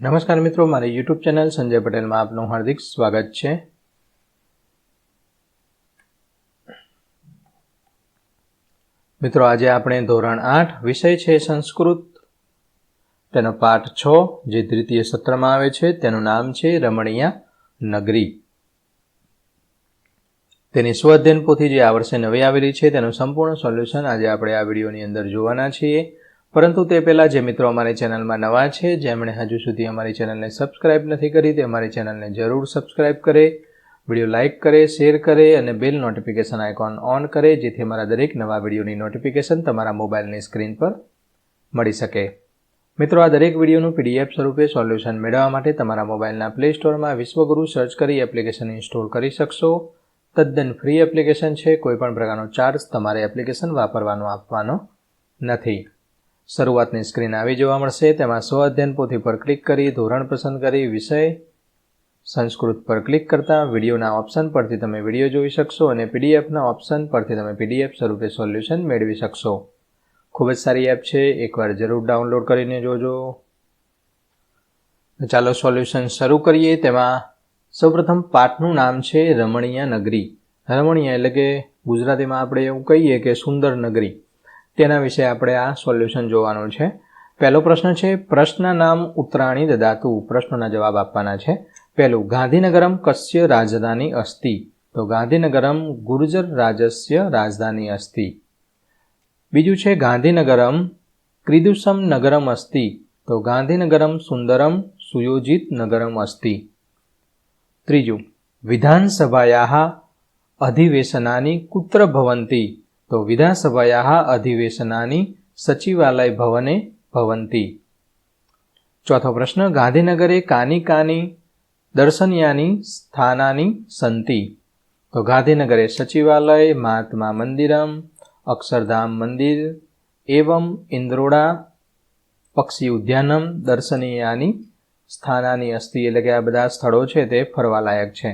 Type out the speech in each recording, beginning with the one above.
નમસ્કાર મિત્રો, મારી યુટ્યુબ ચેનલ સંજય પટેલમાં આપનું હાર્દિક સ્વાગત છે. મિત્રો, આજે આપણે ધોરણ 8 વિષય છે સંસ્કૃત, તેનો પાઠ 6 જે દ્વિતીય સત્રમાં આવે છે, તેનું નામ છે રમણીયા નગરી. તેની સ્વઅધ્યયન પોથી જે આ વર્ષે નવી આવેલી છે તેનું સંપૂર્ણ સોલ્યુશન આજે આપણે આ વિડીયોની અંદર જોવાના છીએ. પરંતુ તે પહેલાં જે મિત્રો અમારી ચેનલમાં નવા છે, જેમણે હજુ સુધી અમારી ચેનલને સબસ્ક્રાઇબ નથી કરી, તે અમારી ચેનલને જરૂર સબસ્ક્રાઇબ કરે, વિડીયો લાઇક કરે, શેર કરે અને બેલ નોટિફિકેશન આઇકોન ઓન કરે, જેથી અમારા દરેક નવા વિડીયોની નોટિફિકેશન તમારા મોબાઈલની સ્ક્રીન પર મળી શકે. મિત્રો, આ દરેક વિડીયોનું PDF સ્વરૂપે સોલ્યુશન મેળવવા માટે તમારા મોબાઈલના પ્લે સ્ટોરમાં વિશ્વગુરુ સર્ચ કરી એપ્લિકેશન ઇન્સ્ટોલ કરી શકશો. તદ્દન ફ્રી એપ્લિકેશન છે, કોઈપણ પ્રકારનો ચાર્જ તમારે એપ્લિકેશન વાપરવાનો આપવાનો નથી. શરૂઆતની સ્ક્રીન આવી જોવા મળશે, તેમાં સ્વઅધ્યયન પોથી પર ક્લિક કરી ધોરણ પસંદ કરી વિષય સંસ્કૃત પર ક્લિક કરતા વિડીયોના ઓપ્શન પરથી તમે વિડીયો જોઈ શકશો અને PDFના ઓપ્શન પરથી તમે PDF સ્વરૂપે સોલ્યુશન મેળવી શકશો. ખૂબ જ સારી એપ છે, એકવાર જરૂર ડાઉનલોડ કરીને જોજો. ચાલો સોલ્યુશન શરૂ કરીએ. તેમાં સૌપ્રથમ પાઠનું નામ છે રમણીયા નગરી. રમણીયા એટલે કે ગુજરાતીમાં આપણે એવું કહીએ કે સુંદર નગરી. તેના વિશે આપણે આ સોલ્યુશન જોવાનું છે. પહેલો પ્રશ્ન છે, પ્રશ્ન નામ ઉત્તરાણી દદાતુ. પ્રશ્નોના જવાબ આપવાના છે. પહેલું, ગાંધીનગરમ કસ્ય રાજધાની અસ્તિ? તો ગાંધીનગરમ ગુર્જર રાજસ્ય રાજધાની અસ્તિ. બીજું છે, ગાંધીનગરમ ક્રીદુષમ નગરમ અસ્તિ? તો ગાંધીનગરમ સુંદરમ સુયોજિત નગરમ અસ્તિ. ત્રીજું, વિધાનસભાયાઃ અધિવેશનાની કુત્ર ભવન્તિ? તો વિધાનસભાયાઃ અધિવેશનાની સચિવાલય ભવને ભવન્તિ. ચોથો પ્રશ્ન, ગાંધીનગરે કાની કાની દર્શનીયાની સ્થાનાની સંતિ? તો ગાંધીનગરે સચિવાલય, મહાત્મા મંદિરમ, અક્ષરધામ મંદિર એવં ઇન્દ્રોડા પક્ષી ઉદ્યાનમ દર્શનીયાની સ્થાનાની અસ્તિ. એટલે કે આ બધા સ્થળો છે તે ફરવાલાયક છે.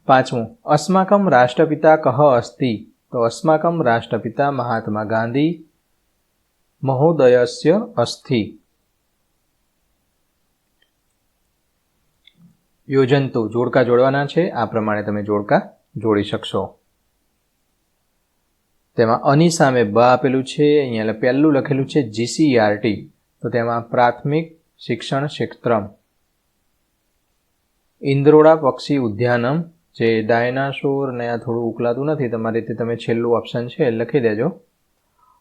પાંચમું, અસ્માકમ રાષ્ટ્રપિતા કહ અસ્તિ? તો અસ્માકમ રાષ્ટ્રપિતા મહાત્મા ગાંધી મહોદયસ્ય અસ્તિ. યોજંતુ, જોડકા જોડવાના છે, આ પ્રમાણે તમે જોડકા જોડી શકશો. તેમાં અની સામે બ આપેલું છે, અહીંયા પહેલું લખેલું છે GCERT, તો તેમાં પ્રાથમિક શિક્ષણ ક્ષેત્રમ. ઇન્દ્રોડા પક્ષી ઉદ્યાનમ, જે ડાયનાસોર ને આ થોડું ઉકલાતું નથી, તમારી રીતે તમે છેલ્લું ઓપ્શન છે લખી દેજો.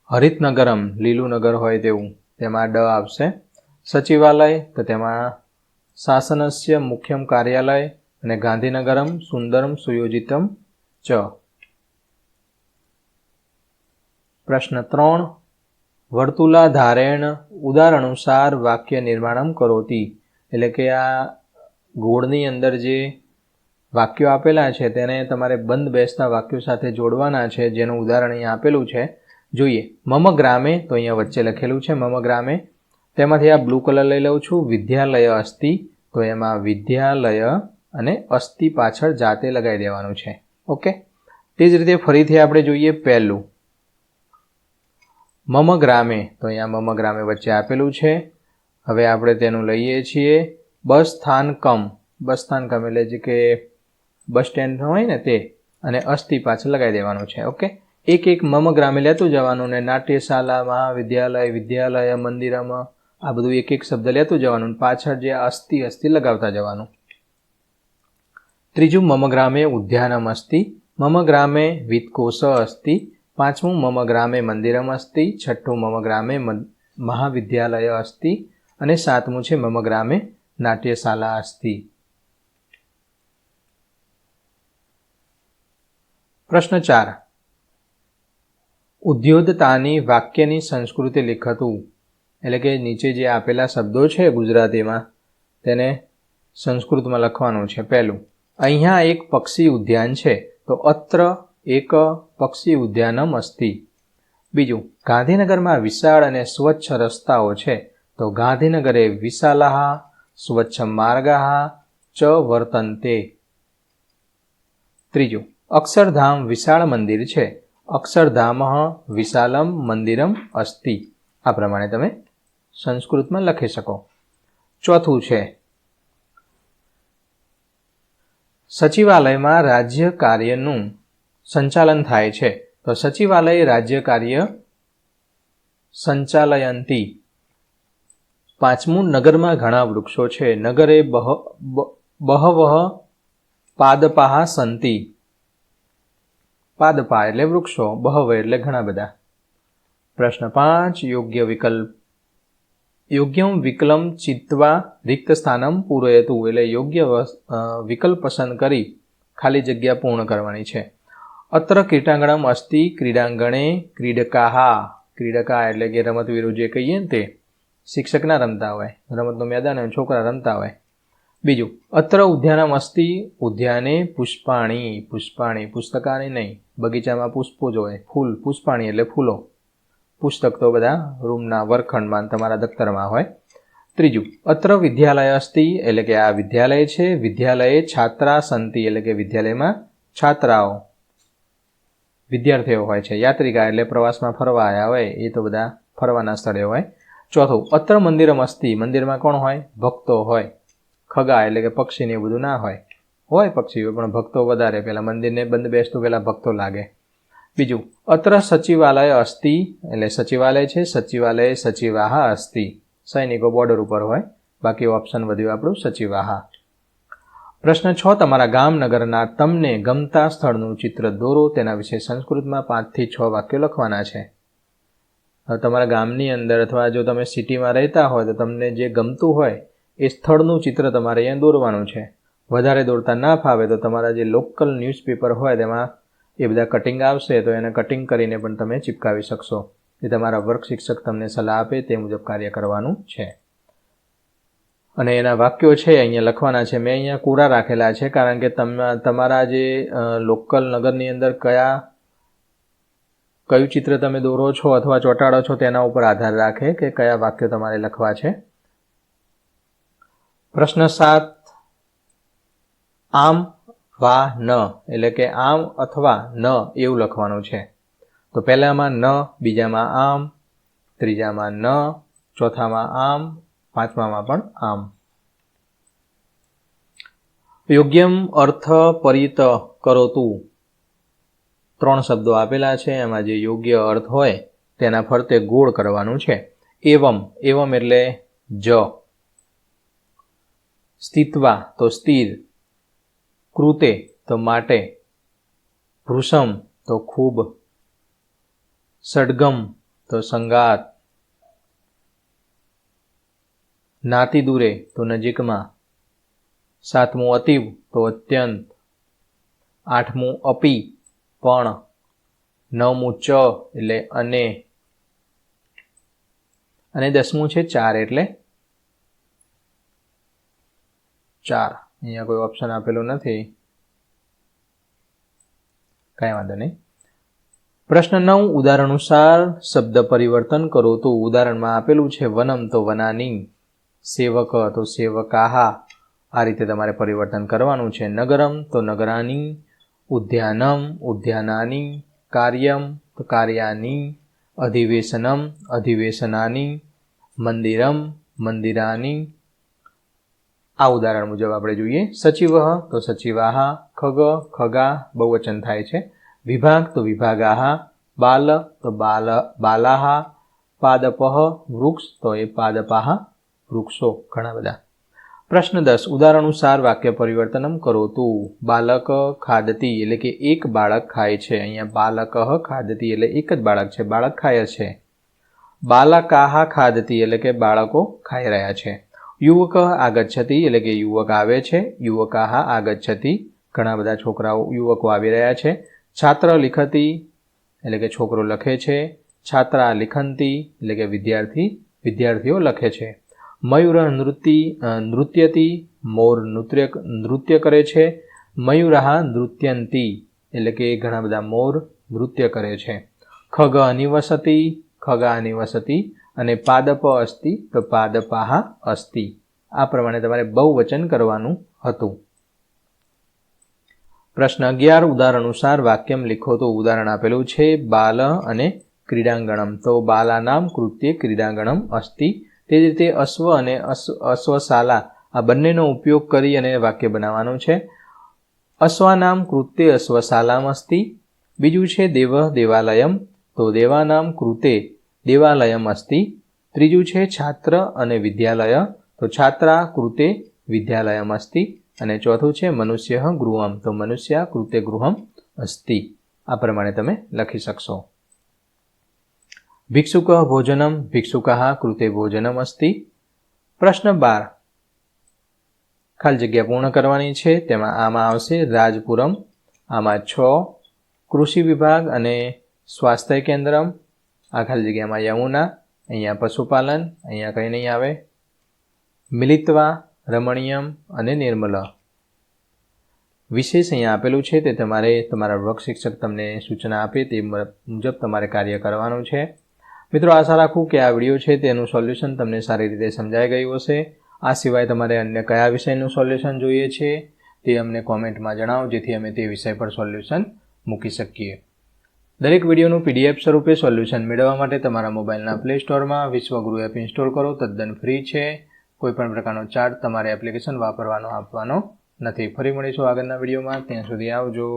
હરિતનગરમ, લીલું નગર હોય તેવું, તેમાં ડ આવશે. સચિવાલય, તો તેમાં શાસનસ્ય મુખ્યમ કાર્યાલય, અને ગાંધીનગરમ સુંદરમ સુયોજિતમ ચ. પ્રશ્ન 3, વર્તુલાધારેણ ઉદાહરણુસાર વાક્ય નિર્માણમ કરોતિ? એટલે કે આ ગોળની અંદર જે વાક્યો આપેલા છે તેને તમારે બંધ બેસતા વાક્યો સાથે જોડવાના છે, જેનું ઉદાહરણ અહીંયા આપેલું છે. જોઈએ, મમ ગ્રામે, તો અહીંયા વચ્ચે લખેલું છે મમ ગ્રામે. તેમાંથી આ બ્લુ કલર લઈ લઉં છું. વિદ્યાલય અસ્તિ, તો એમાં વિદ્યાલય અને અસ્તિ પાછળ જાતે લગાવી દેવાનું છે. ઓકે, તે જ રીતે ફરીથી આપણે જોઈએ પહેલું, મમ ગ્રામે, તો અહીંયા મમ ગ્રામે વચ્ચે આપેલું છે. હવે આપણે તેનું લઈએ છીએ બસ સ્થાનકમ. બસ સ્થાનકમ એટલે જે કે બસ સ્ટેન્ડ હોય ને તે, અને અસ્તિ પાછળ લગાવી દેવાનું છે. ઓકે, એક એક મમ ગ્રામે લેતું જવાનું, ને નાટ્યશાલા, મહાવિદ્યાલય, વિદ્યાલય, મંદિરમાં આ બધું એક એક શબ્દ લેતું જવાનું, પાછળ જે અસ્તિ અસ્તિ લગાવતા જવાનું. ત્રીજું, મમ ગ્રામે ઉદ્યાનમ અસ્તિ. મમ ગ્રામે વિત્તકોશ અસ્તિ. પાંચમું, મમ ગ્રામે મંદિરમ અસ્તિ. છઠ્ઠું, મમ ગ્રામે મહાવિદ્યાલય અસ્તિ. અને સાતમું છે મમ ગ્રામે નાટ્યશાલા અસ્તિ. પ્રશ્ન 4, ઉદ્યોતતાની વાક્યની સંસ્કૃતિ લિખતું? એટલે કે નીચે જે આપેલા શબ્દો છે ગુજરાતીમાં તેને સંસ્કૃતમાં લખવાનું છે. પહેલું, અહીંયા એક પક્ષી ઉદ્યાન છે, તો અત્ર એક પક્ષી ઉદ્યાનમ અસ્તિ. બીજું, ગાંધીનગરમાં વિશાળ અને સ્વચ્છ રસ્તાઓ છે, તો ગાંધીનગરે વિશાલાઃ સ્વચ્છ માર્ગાઃ ચ વર્તન્તે. ત્રીજું, અક્ષરધામ વિશાળ મંદિર છે, અક્ષરધામ વિશાલમ મંદિરમ અસ્તિ. આ પ્રમાણે તમે સંસ્કૃતમાં લખી શકો. ચોથું છે સચિવાલયમાં રાજ્ય કાર્યનું સંચાલન થાય છે. તો સચિવાલય રાજ્ય કાર્ય સંચાલયંતી. પાંચમું, નગરમાં ઘણા વૃક્ષો છે. નગરે બહવઃ પાદપાહ સંતિ. પાદપા એટલે વૃક્ષો, બહવ એટલે ઘણા બધા. પ્રશ્ન 5, યોગ્ય વિકલ્પ. યોગ્યમ વિકલમ ચિત્વા રિક્ત સ્થાનમ પૂરયતુ. એટલે યોગ્ય વિકલ્પ પસંદ કરી ખાલી જગ્યા પૂર્ણ કરવાની છે. અત્ર ક્રીડાંગણમ અસ્તિ ક્રીડાંગણે ક્રીડકાહા. ક્રીડકા એટલે કે રમતવીરો જે કહીએ ને તે શિક્ષક ના રમતા હોય, રમતનું મેદાન હોય, છોકરા રમતા હોય. બીજું, અત્ર ઉદ્યાનમ અસ્તિ ઉદ્યાને પુષ્પાણી. પુષ્પાણી પુસ્તકાની નહીં, બગીચામાં પુષ્પો જ હોય. ફૂલ, પુષ્પાણી એટલે ફૂલો. પુસ્તક તો બધા રૂમના વર્ગખંડમાં તમારા દફતરમાં હોય. ત્રીજું, અત્ર વિદ્યાલય અસ્તિ એટલે કે આ વિદ્યાલય છે. વિદ્યાલયે છાત્રા સંતિ એટલે કે વિદ્યાલયમાં છાત્રાઓ વિદ્યાર્થીઓ હોય છે. યાત્રિકા એટલે પ્રવાસમાં ફરવા આવ્યા હોય, એ તો બધા ફરવાના સ્થળે હોય. ચોથું, અત્ર મંદિરમ અસ્તિ. મંદિરમાં કોણ હોય? ભક્તો હોય. ખગા એટલે કે પક્ષીને બધું ના હોય, હોય પક્ષીઓ પણ ભક્તો વધારે. પહેલાં મંદિરને બંધ બેસતું પહેલાં ભક્તો લાગે. બીજું, અત્ર સચિવાલય અસ્તિ એટલે સચિવાલય છે. સચિવાલય સચિવાહ અસ્તિ. સૈનિકો બોર્ડર ઉપર હોય. બાકી ઓપ્શન વધ્યું આપણું સચિવાહ. પ્રશ્ન 6, તમારા ગામ નગરના તમને ગમતા સ્થળનું ચિત્ર દોરો. તેના વિશે સંસ્કૃતમાં 5 થી 6 વાક્યો લખવાના છે. તમારા ગામની અંદર અથવા જો તમે સિટીમાં રહેતા હોય તો તમને જે ગમતું હોય એ સ્થળનું ચિત્ર તમારે અહીંયા દોરવાનું છે. વધારે દોરતા ના ફાવે તો તમારા જે લોકલ ન્યૂઝપેપર હોય તેમાં એ બધા કટિંગ આવશે, તો એને કટિંગ કરીને પણ તમે ચિપકાવી શકશો. એ તમારા વર્ગ શિક્ષક તમને સલાહ આપે તે મુજબ કાર્ય કરવાનું છે. અને એના વાક્યો છે અહીંયા લખવાના છે. મેં અહીંયા કોરા રાખેલા છે કારણ કે તમારા જે લોકલ નગરની અંદર કયું ચિત્ર તમે દોરો છો અથવા ચોંટાડો છો તેના ઉપર આધાર રાખે કે કયા વાક્યો તમારે લખવા છે. પ્રશ્ન 7, આમ વા ન એટલે કે આમ અથવા ન એવું લખવાનું છે. તો પહેલામાં ન, બીજામાં આમ, ત્રીજામાં ન, ચોથામાં આમ, પાંચમામાં પણ આમ. યોગ્યમ અર્થ પરિત કરોતુ. 3 શબ્દો આપેલા છે. એમાં જે યોગ્ય અર્થ હોય તેના ફરતે ગોળ કરવાનું છે. એવમ, એવમ એટલે જ. સ્થિત્વા તો સ્થિર, કૃતે તો માટે, ભૃશમ તો ખૂબ, ષડ્ગમ તો સંગાત, નાતિ દૂરે તો નજીકમાં, 7મું અતિવ તો અત્યંત, 8મું અપી પણ, 9મું ચ એટલે અને 10મું છે 4 એટલે 4. અહીંયા કોઈ ઓપ્શન આપેલું નથી, કાંઈ વાંધો નહીં. પ્રશ્ન 9, ઉદાહરણ અનુસાર શબ્દ પરિવર્તન કરો. તો ઉદાહરણમાં આપેલું છે વનમ તો વનાની, સેવક તો સેવકાહા. આ રીતે તમારે પરિવર્તન કરવાનું છે. નગરમ તો નગરાની, ઉદ્યાનમ ઉદ્યાનાની, કાર્યમ તો કાર્યાની, અધિવેશનમ અધિવેશનાની, મંદિરમ મંદિરાની. આ ઉદાહરણ મુજબ આપણે જોઈએ. સચિવ તો સચિવાહ, ખગ ખગા બહુવચન થાય છે. વિભાગ તો વિભાગાહ, બાલ તો બાલાહ, પાદપઃ વૃક્ષ તો એ પાદપાહ વૃક્ષો. ઘણા બધા. પ્રશ્ન 10, ઉદાહરણ અનુસાર વાક્ય પરિવર્તનમ કરો. તો બાલક ખાદતી એટલે કે એક બાળક ખાય છે. અહીંયા બાલક ખાદતી એટલે એક જ બાળક છે, બાળક ખાય છે. બાલકાહ ખાદતી એટલે કે બાળકો ખાઈ રહ્યા છે. યુવક આગચ્છતિ એટલે કે યુવક આવે છે. યુવકાહ આગચ્છતિ ઘણા બધા છોકરાઓ યુવકો આવી રહ્યા છે. છાત્ર લિખતી એટલે કે છોકરો લખે છે. છાત્રા લિખંતી એટલે કે વિદ્યાર્થીઓ લખે છે. મયુર નૃત્યતી મોર નૃત્ય કરે છે. મયુરાહ નૃત્યંતી એટલે કે ઘણા બધા મોર નૃત્ય કરે છે. ખગ નિવસતી ખગા નિવસતી અને પાદપ અસ્તિ તો પાદપાહ અસ્તિ. આ પ્રમાણે તમારે બહુવચન કરવાનું હતું. પ્રશ્ન 11, ઉદાહરણ અનુસાર વાક્યમ લીખો. તો ઉદાહરણ આપેલું છે બાલ અને ક્રીડાંગણમ. તો બાલાનામ કૃત્યે ક્રીડાંગણમ અસ્તિ. તે જ રીતે અશ્વ અને અશ્વશાલા આ બંનેનો ઉપયોગ કરી અને વાક્ય બનાવવાનું છે. અશ્વાનામ કૃતે અશ્વશાલામ અસ્તિ. બીજું છે દેવ દેવાલયમ, તો દેવાનામ કૃતે દેવાલયમ અસ્તિ. ત્રીજું છે છાત્ર અને વિદ્યાલય, તો છાત્રા કૃતે વિદ્યાલયમ અસ્તિ. અને ચોથું છે મનુષ્ય ગૃહમ, તો મનુષ્યા કૃતે ગૃહમ અસ્તિ. આ પ્રમાણે તમે લખી શકશો. ભિક્ષુક ભોજનમ ભિક્ષુકાઃ કૃતે ભોજનમ અસ્તિ. પ્રશ્ન 12 ખાલી જગ્યા પૂર્ણ કરવાની છે. તેમાં આમાં આવશે રાજપુરમ, આમાં 6 કૃષિ વિભાગ અને સ્વાસ્થ્ય કેન્દ્રમ, આ ખાલી જગ્યામાં યમુના, અહીંયા પશુપાલન, અહીંયા કંઈ નહીં આવે. મિલિત્વા, રમણીયમ અને નિર્મલ. વિશેષ અહીંયા આપેલું છે, તે તમારે તમારા વર્ગ શિક્ષક તમને સૂચના આપે તે મુજબ તમારે કાર્ય કરવાનું છે. મિત્રો, આશા રાખું કે આ વિડીયો છે તેનું સોલ્યુશન તમને સારી રીતે સમજાઈ ગયું હશે. આ સિવાય તમારે અન્ય કયા વિષયનું સોલ્યુશન જોઈએ છે તે અમને કોમેન્ટમાં જણાવો, જેથી અમે તે વિષય પર સોલ્યુશન મૂકી શકીએ. દરેક વિડીયોનું PDF સ્વરૂપે સોલ્યુશન મેળવવા માટે તમારા મોબાઈલના પ્લે સ્ટોરમાં વિશ્વગુરુ એપ ઇન્સ્ટોલ કરો. તદ્દન ફ્રી છે. કોઈપણ પ્રકારનો ચાર્જ તમારે એપ્લિકેશન વાપરવાનો આપવાનો નથી. ફરી મળીશું આગળના વિડીયોમાં. ત્યાં સુધી આવજો.